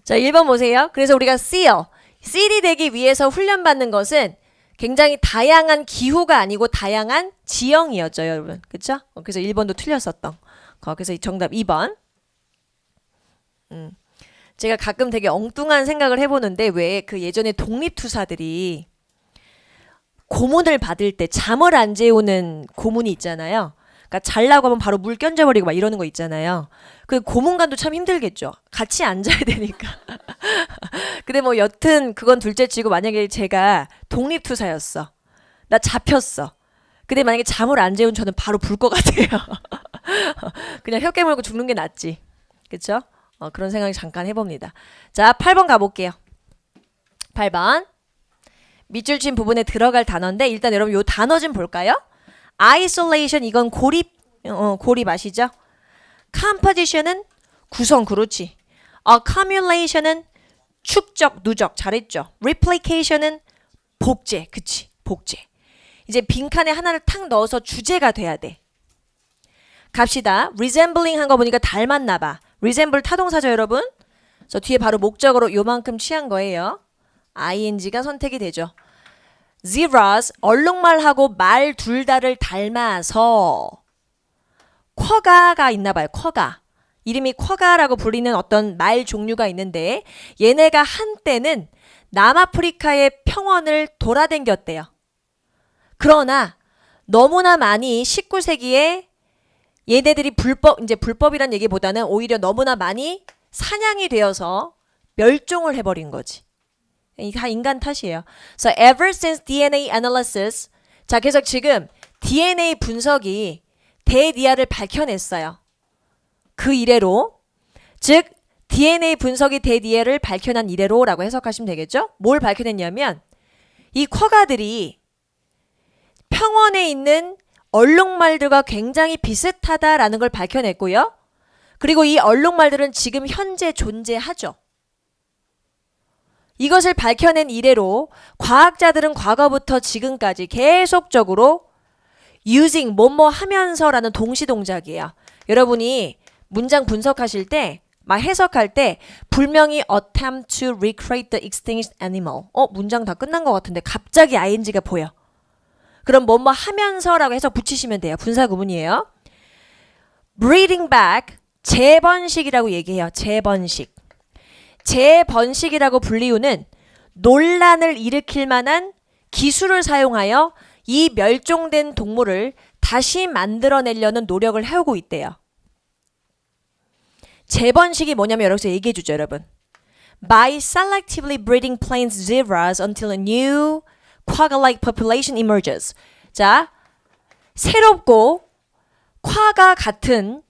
[SPEAKER 1] 자, 1번 보세요. 그래서 우리가 SEAL이 되기 위해서 훈련받는 것은 굉장히 다양한 기후가 아니고 다양한 지형이었죠, 여러분. 그쵸? 그래서 1번도 틀렸었던 거. 그래서 정답 2번. 제가 가끔 되게 엉뚱한 생각을 해보는데 왜 그 예전에 독립투사들이 고문을 받을 때 잠을 안 재우는 고문이 있잖아요. 그러니까 잘라고 하면 바로 물 견져버리고 막 이러는 거 있잖아요. 그 고문관도 참 힘들겠죠. 같이 앉아야 되니까. 근데 뭐 여튼 그건 둘째치고 만약에 제가 독립투사였어. 나 잡혔어. 근데 만약에 잠을 안 재운 저는 바로 불 것 같아요. 그냥 혀 깨물고 죽는 게 낫지. 그쵸? 그런 생각을 잠깐 해봅니다. 자, 8번 가볼게요. 8번. 밑줄 친 부분에 들어갈 단어인데 일단 여러분 요 단어 좀 볼까요? isolation 이건 고립 아시죠? composition은 구성 그렇지. accumulation은 축적 누적 잘했죠. replication은 복제 그치 복제. 이제 빈칸에 하나를 탁 넣어서 주제가 돼야 돼. 갑시다. resembling 한 거 보니까 닮았나 봐. resemble 타동사죠 여러분. 저 뒤에 바로 목적어로 요만큼 취한 거예요. ing가 선택이 되죠. zebras 얼룩말하고 말 둘 다를 닮아서 쿼가가 있나 봐요. 쿼가. 이름이 쿼가라고 불리는 어떤 말 종류가 있는데 얘네가 한때는 남아프리카의 평원을 돌아다녔대요. 그러나 너무나 많이 19세기에 얘네들이 불법이란 얘기보다는 오히려 너무나 많이 사냥이 되어서 멸종을 해버린 거지. 이게 다 인간 탓이에요. So ever since DNA analysis, 자 그래서 지금 DNA 분석이 대니아를 밝혀냈어요. 그 이래로, 즉 DNA 분석이 대니아를 밝혀낸 이래로라고 해석하시면 되겠죠? 뭘 밝혀냈냐면 이 쿼가들이 평원에 있는 얼룩말들과 굉장히 비슷하다라는 걸 밝혀냈고요. 그리고 이 얼룩말들은 지금 현재 존재하죠. 이것을 밝혀낸 이래로 과학자들은 과거부터 지금까지 계속적으로 using 뭐뭐 하면서라는 동시동작이에요. 여러분이 문장 분석하실 때, 막 해석할 때 분명히 attempt to recreate the extinct animal. 문장 다 끝난 것 같은데 갑자기 ing가 보여. 그럼 뭐뭐 하면서라고 해서 붙이시면 돼요. 분사구문이에요. breeding back, 재번식이라고 얘기해요. 재번식. 재번식이라고 불리우는 논란을 일으킬 만한 기술을 사용하여 이 멸종된 동물을 다시 만들어내려는 노력을 해오고 있대요. 재번식이 뭐냐면 여기서 얘기해 주죠, 여러분. By selectively breeding plain zebras until a new quagga-like population emerges. 자, 새롭고 쿼가 같은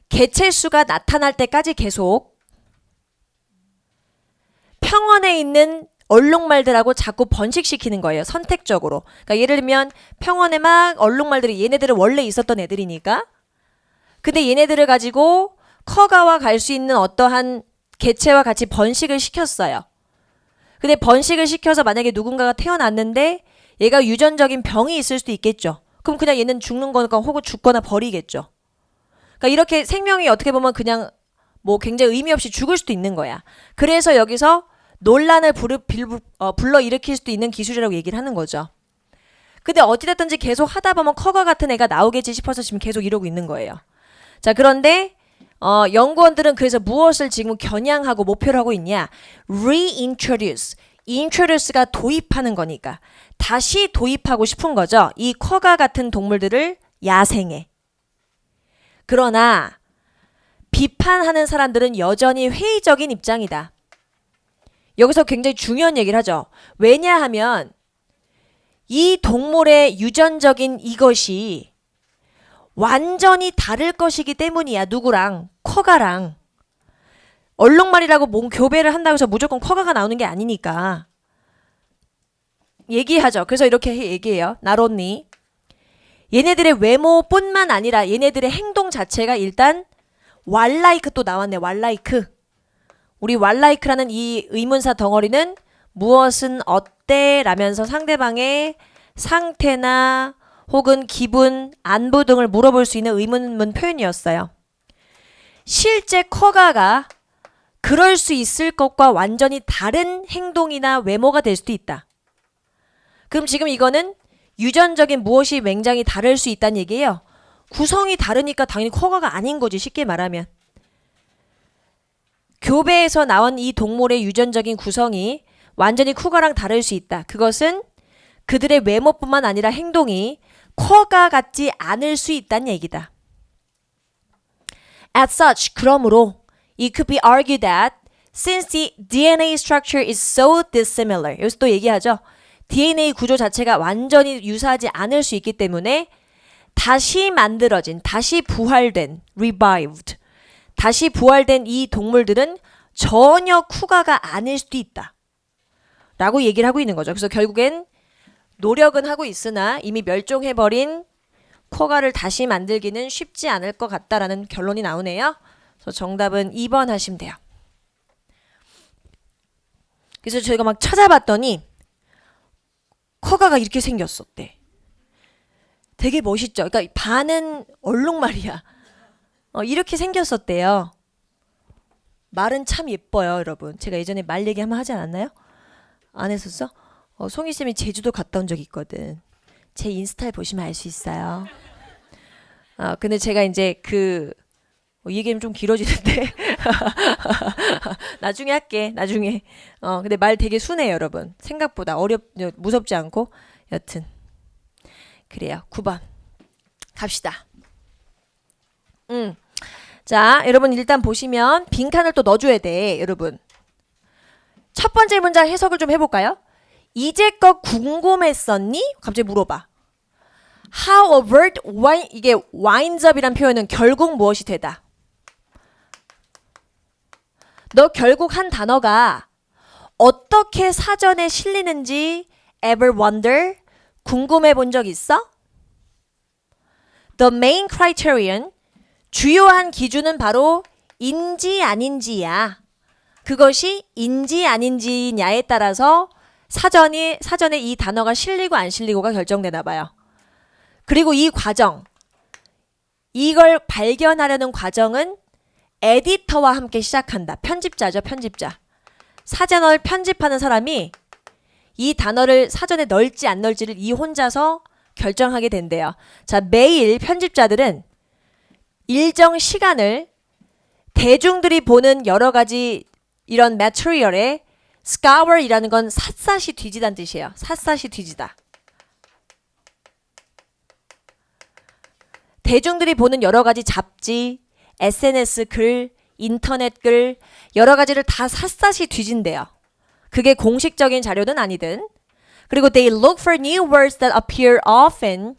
[SPEAKER 1] 개체수가 나타날 때까지 계속 평원에 있는 얼룩말들하고 자꾸 번식시키는 거예요. 선택적으로. 그러니까 예를 들면 평원에 막 얼룩말들이 얘네들은 원래 있었던 애들이니까. 근데 얘네들을 가지고 커가와 갈 수 있는 어떠한 개체와 같이 번식을 시켰어요. 근데 번식을 시켜서 만약에 누군가가 태어났는데 얘가 유전적인 병이 있을 수도 있겠죠. 그럼 그냥 얘는 죽는 거니까 혹은 죽거나 버리겠죠. 그러니까 이렇게 생명이 어떻게 보면 그냥 뭐 굉장히 의미 없이 죽을 수도 있는 거야. 그래서 여기서 논란을 불러일으킬 수도 있는 기술이라고 얘기를 하는 거죠. 근데 어찌됐든지 계속 하다 보면 커가 같은 애가 나오겠지 싶어서 지금 계속 이러고 있는 거예요. 자, 그런데 연구원들은 그래서 무엇을 지금 겨냥하고 목표로 하고 있냐? reintroduce. introduce가 도입하는 거니까 다시 도입하고 싶은 거죠. 이 쿼가 같은 동물들을 야생에. 그러나 비판하는 사람들은 여전히 회의적인 입장이다. 여기서 굉장히 중요한 얘기를 하죠. 왜냐하면 이 동물의 유전적인 이것이 완전히 다를 것이기 때문이야. 누구랑? 쿼가랑. 얼룩말이라고 뭔 교배를 한다고 해서 무조건 쿼가가 나오는 게 아니니까. 얘기하죠. 그래서 이렇게 얘기해요. Not only. 얘네들의 외모뿐만 아니라 얘네들의 행동 자체가 일단 왈라이크 또 나왔네. 왈라이크. 우리 왈라이크라는 이 의문사 덩어리는 무엇은 어때? 라면서 상대방의 상태나 혹은 기분, 안부 등을 물어볼 수 있는 의문문 표현이었어요. 실제 쿼가가 그럴 수 있을 것과 완전히 다른 행동이나 외모가 될 수도 있다. 그럼 지금 이거는 유전적인 무엇이 굉장히 다를 수 있다는 얘기예요. 구성이 다르니까 당연히 쿼가가 아닌 거지, 쉽게 말하면. 교배에서 나온 이 동물의 유전적인 구성이 완전히 쿼가랑 다를 수 있다. 그것은 그들의 외모뿐만 아니라 행동이 쿼가 같지 않을 수 있다는 얘기다. As such, 그러므로 it could be argued that since the DNA structure is so dissimilar, 여기서 또 얘기하죠. DNA 구조 자체가 완전히 유사하지 않을 수 있기 때문에 다시 만들어진, 다시 부활된, revived, 다시 부활된 이 동물들은 전혀 쿠가가 아닐 수도 있다. 라고 얘기를 하고 있는 거죠. 그래서 결국엔 노력은 하고 있으나 이미 멸종해버린 쿠가를 다시 만들기는 쉽지 않을 것 같다라는 결론이 나오네요. 그래서 정답은 2번 하시면 돼요. 그래서 저희가 막 찾아봤더니 쿠가가 이렇게 생겼었대. 되게 멋있죠. 그러니까 반은 얼룩말이야. 이렇게 생겼었대요. 말은 참 예뻐요, 여러분. 제가 예전에 말 얘기 한번 하지 않았나요? 안 했었어? 송이쌤이 제주도 갔다 온 적이 있거든. 제 인스타에 보시면 알 수 있어요. 근데 제가 이제 이 얘기는 좀 길어지는데. 나중에 할게, 나중에. 근데 말 되게 순해요, 여러분. 생각보다 무섭지 않고. 여튼. 그래요. 9번. 갑시다. 자, 여러분 일단 보시면 빈칸을 또 넣어줘야 돼, 여러분. 첫 번째 문장 해석을 좀 해볼까요? 이제껏 궁금했었니? 갑자기 물어봐. How a word 이게 winds up이란 표현은 결국 무엇이 되다. 너 결국 한 단어가 어떻게 사전에 실리는지 ever wonder? 궁금해 본 적 있어? The main criterion, 주요한 기준은 바로 인지 아닌지야. 그것이 인지 아닌지냐에 따라서 사전에 이 단어가 실리고 안 실리고가 결정되나 봐요. 그리고 이 과정, 이걸 발견하려는 과정은 에디터와 함께 시작한다. 편집자죠, 편집자. 사전을 편집하는 사람이 이 단어를 사전에 넣을지 안 넣을지를 이 혼자서 결정하게 된대요. 자, 매일 편집자들은 일정 시간을 대중들이 보는 여러 가지 이런 매트리얼에 scour이라는 건 샅샅이 뒤지다는 뜻이에요. 샅샅이 뒤지다. 대중들이 보는 여러 가지 잡지, SNS 글, 인터넷 글, 여러 가지를 다 샅샅이 뒤진대요. 그게 공식적인 자료는 아니든. 그리고 they look for new words that appear often,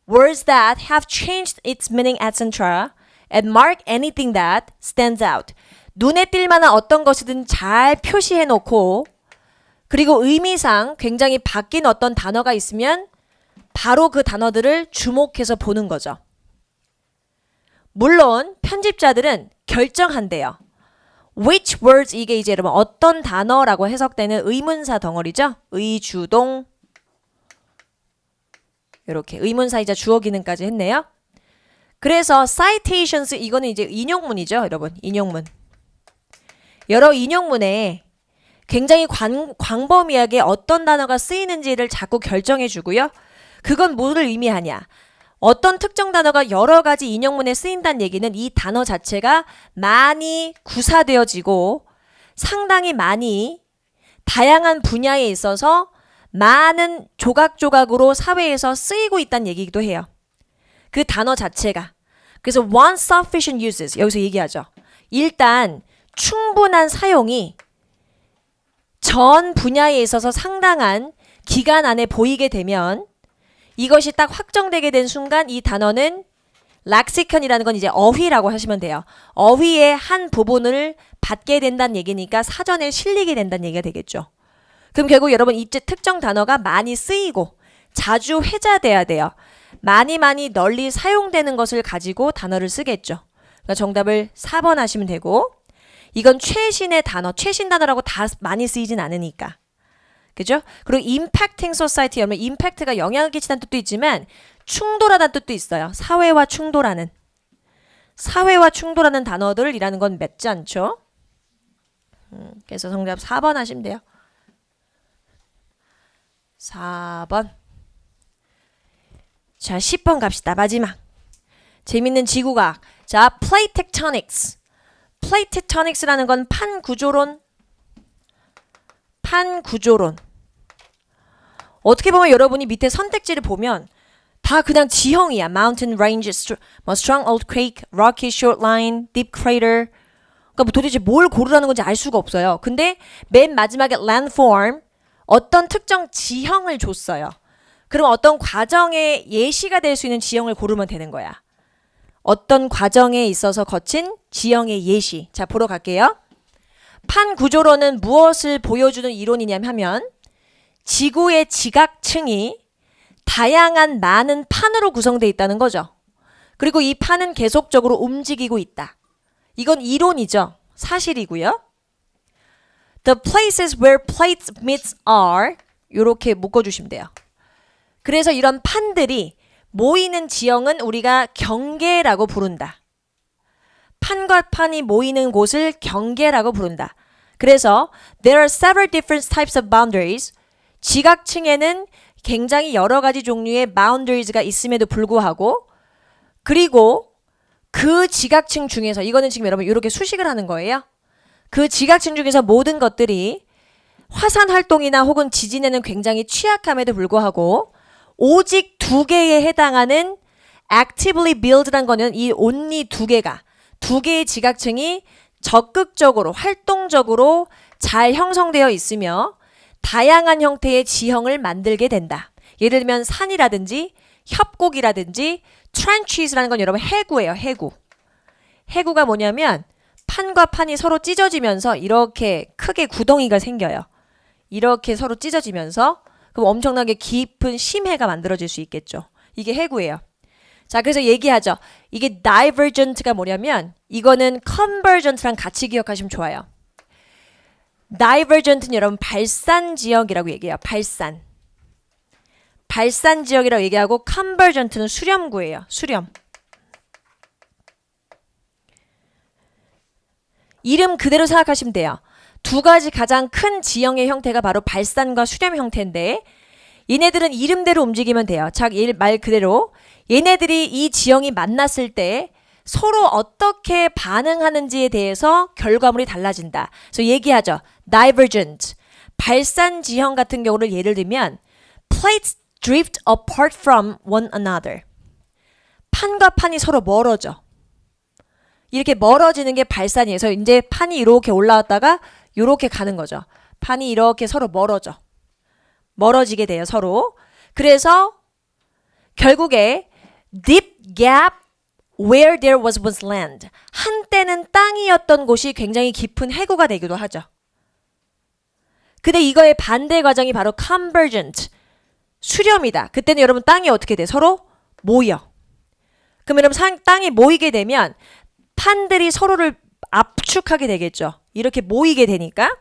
[SPEAKER 1] words that have changed its meaning, etc. and mark anything that stands out. 눈에 띌 만한 어떤 것이든 잘 표시해 놓고, 그리고 의미상 굉장히 바뀐 어떤 단어가 있으면 바로 그 단어들을 주목해서 보는 거죠. 물론 편집자들은 결정한대요. Which words, 이게 이제 여러분 어떤 단어라고 해석되는 의문사 덩어리죠. 의주동 이렇게 의문사이자 주어 기능까지 했네요. 그래서 citations, 이거는 이제 인용문이죠, 여러분. 인용문. 여러 인용문에 굉장히 광범위하게 어떤 단어가 쓰이는지를 자꾸 결정해 주고요. 그건 뭐를 의미하냐? 어떤 특정 단어가 여러 가지 인용문에 쓰인다는 얘기는 이 단어 자체가 많이 구사되어지고 상당히 많이 다양한 분야에 있어서 많은 조각조각으로 사회에서 쓰이고 있다는 얘기기도 해요. 그 단어 자체가. 그래서 one sufficient uses, 여기서 얘기하죠. 일단 충분한 사용이 전 분야에 있어서 상당한 기간 안에 보이게 되면 이것이 딱 확정되게 된 순간 이 단어는 렉시컨이라는 건 이제 어휘라고 하시면 돼요. 어휘의 한 부분을 받게 된다는 얘기니까 사전에 실리게 된다는 얘기가 되겠죠. 그럼 결국 여러분 이제 특정 단어가 많이 쓰이고 자주 회자돼야 돼요. 많이 널리 사용되는 것을 가지고 단어를 쓰겠죠. 그러니까 정답을 4번 하시면 되고, 이건 최신의 단어, 최신 단어라고 다 많이 쓰이진 않으니까. 그죠? 그리고 impacting society, 여러분 impact가 영향을 끼치다는 뜻도 있지만 충돌하다는 뜻도 있어요. 사회와 충돌하는 단어들이라는 건 맺지 않죠. 그래서 정답 4번 하시면 돼요. 4번. 자, 10번 갑시다. 마지막. 재밌는 지구과학. 자, plate tectonics. plate tectonics라는 건 판구조론. 어떻게 보면 여러분이 밑에 선택지를 보면 다 그냥 지형이야. mountain ranges, strong earthquake, rocky shoreline, deep crater. 그러니까 뭐 도대체 뭘 고르라는 건지 알 수가 없어요. 근데 맨 마지막에 landform, 어떤 특정 지형을 줬어요. 그럼 어떤 과정의 예시가 될 수 있는 지형을 고르면 되는 거야. 어떤 과정에 있어서 거친 지형의 예시. 자, 보러 갈게요. 판 구조로는 무엇을 보여주는 이론이냐면 지구의 지각층이 다양한 많은 판으로 구성되어 있다는 거죠. 그리고 이 판은 계속적으로 움직이고 있다. 이건 이론이죠. 사실이고요. The places where plates meet are 이렇게 묶어주시면 돼요. 그래서 이런 판들이 모이는 지형은 우리가 경계라고 부른다. 판과 판이 모이는 곳을 경계라고 부른다. 그래서 there are several different types of boundaries. 지각층에는 굉장히 여러 가지 종류의 boundaries가 있음에도 불구하고 그리고 그 지각층 중에서 이거는 지금 여러분 이렇게 수식을 하는 거예요. 그 지각층 중에서 모든 것들이 화산 활동이나 혹은 지진에는 굉장히 취약함에도 불구하고 오직 두 개에 해당하는 actively build란 거는 이 only 두 개의 지각층이 적극적으로 활동적으로 잘 형성되어 있으며 다양한 형태의 지형을 만들게 된다. 예를 들면 산이라든지 협곡이라든지 trenches라는 건 여러분 해구예요. 해구가 뭐냐면 판과 판이 서로 찢어지면서 이렇게 크게 구덩이가 생겨요. 이렇게 서로 찢어지면서 그럼 엄청나게 깊은 심해가 만들어질 수 있겠죠. 이게 해구예요. 자, 그래서 얘기하죠. 이게 divergent가 뭐냐면 이거는 convergent랑 같이 기억하시면 좋아요. divergent는 여러분 발산 지역이라고 얘기해요. 발산 지역이라고 얘기하고 convergent는 수렴구예요. 수렴. 이름 그대로 생각하시면 돼요. 두 가지 가장 큰 지형의 형태가 바로 발산과 수렴 형태인데 얘네들은 이름대로 움직이면 돼요. 자, 말 그대로 얘네들이 이 지형이 만났을 때 서로 어떻게 반응하는지에 대해서 결과물이 달라진다. 그래서 얘기하죠. divergent. 발산 지형 같은 경우를 예를 들면 plates drift apart from one another. 판과 판이 서로 멀어져. 이렇게 멀어지는 게 발산이에요. 그래서 이제 판이 이렇게 올라왔다가 이렇게 가는 거죠. 판이 이렇게 서로 멀어지게 돼요. 서로. 그래서 결국에 deep gap where there was once land. 한때는 땅이었던 곳이 굉장히 깊은 해구가 되기도 하죠. 근데 이거의 반대 과정이 바로 convergent. 수렴이다. 그때는 여러분 땅이 어떻게 돼? 서로 모여. 그럼 여러분 땅이 모이게 되면 판들이 서로를 압축하게 되겠죠. 이렇게 모이게 되니까.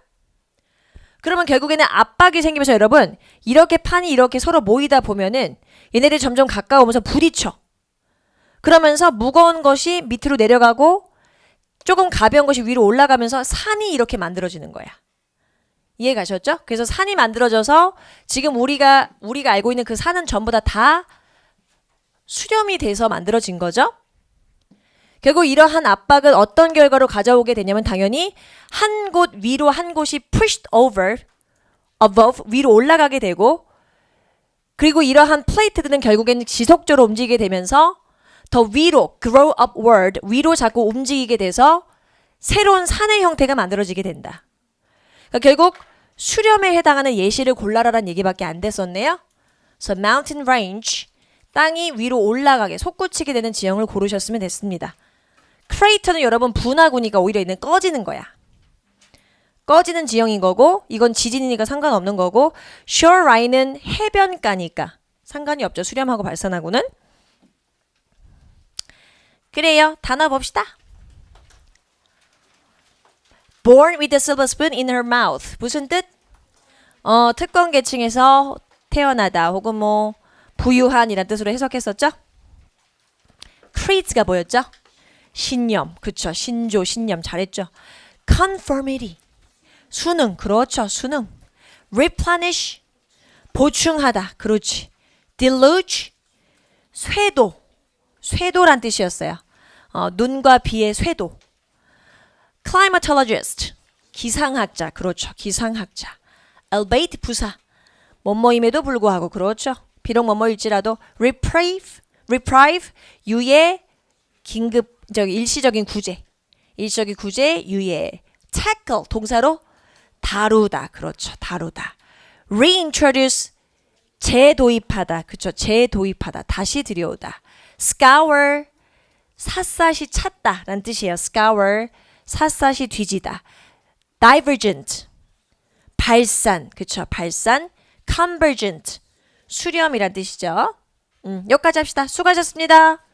[SPEAKER 1] 그러면 결국에는 압박이 생기면서 여러분 이렇게 판이 이렇게 서로 모이다 보면은 얘네들이 점점 가까우면서 부딪혀. 그러면서 무거운 것이 밑으로 내려가고 조금 가벼운 것이 위로 올라가면서 산이 이렇게 만들어지는 거야. 이해 가셨죠? 그래서 산이 만들어져서 지금 우리가 알고 있는 그 산은 전부 다 수렴이 돼서 만들어진 거죠. 결국 이러한 압박은 어떤 결과로 가져오게 되냐면 당연히 한 곳 위로 한 곳이 pushed over, above, 위로 올라가게 되고 그리고 이러한 플레이트들은 결국에는 지속적으로 움직이게 되면서 더 위로, grow upward, 위로 자꾸 움직이게 돼서 새로운 산의 형태가 만들어지게 된다. 그러니까 결국 수렴에 해당하는 예시를 골라라라는 얘기밖에 안 됐었네요. So mountain range, 땅이 위로 올라가게 솟구치게 되는 지형을 고르셨으면 됐습니다. 크레이터는 여러분 분화구니까 오히려 얘는 꺼지는 거야. 꺼지는 지형인 거고 이건 지진이니까 상관없는 거고 shoreline은 해변가니까 상관이 없죠. 수렴하고 발산하고는. 그래요. 단어 봅시다. Born with a silver spoon in her mouth. 무슨 뜻? 특권 계층에서 태어나다 혹은 뭐 부유한이란 뜻으로 해석했었죠. creed가 뭐였죠? 신념. 그쵸. 신조, 신념 잘했죠. conformity. 수능. 그렇죠. 수능. replenish. 보충하다. 그렇지. deluge. 쇄도. 쇄도란 뜻이었어요. 눈과 비의 쇄도. climatologist. 기상학자. 그렇죠. 기상학자. elevate. 부사. 뭐뭐임에도 불구하고 그렇죠. 비록 뭐뭐일지라도 reprieve. 유예. 긴급 일시적인 구제. 일시적인 구제, 유예. tackle 동사로 다루다. 그렇죠. 다루다. reintroduce 재도입하다. 그쵸? 재도입하다. 다시 들여오다. scour 샅샅이 찾다 라는 뜻이에요. scour 샅샅이 뒤지다. divergent 발산. 그쵸? 발산. convergent 수렴이란 뜻이죠. 여기까지 합시다. 수고하셨습니다.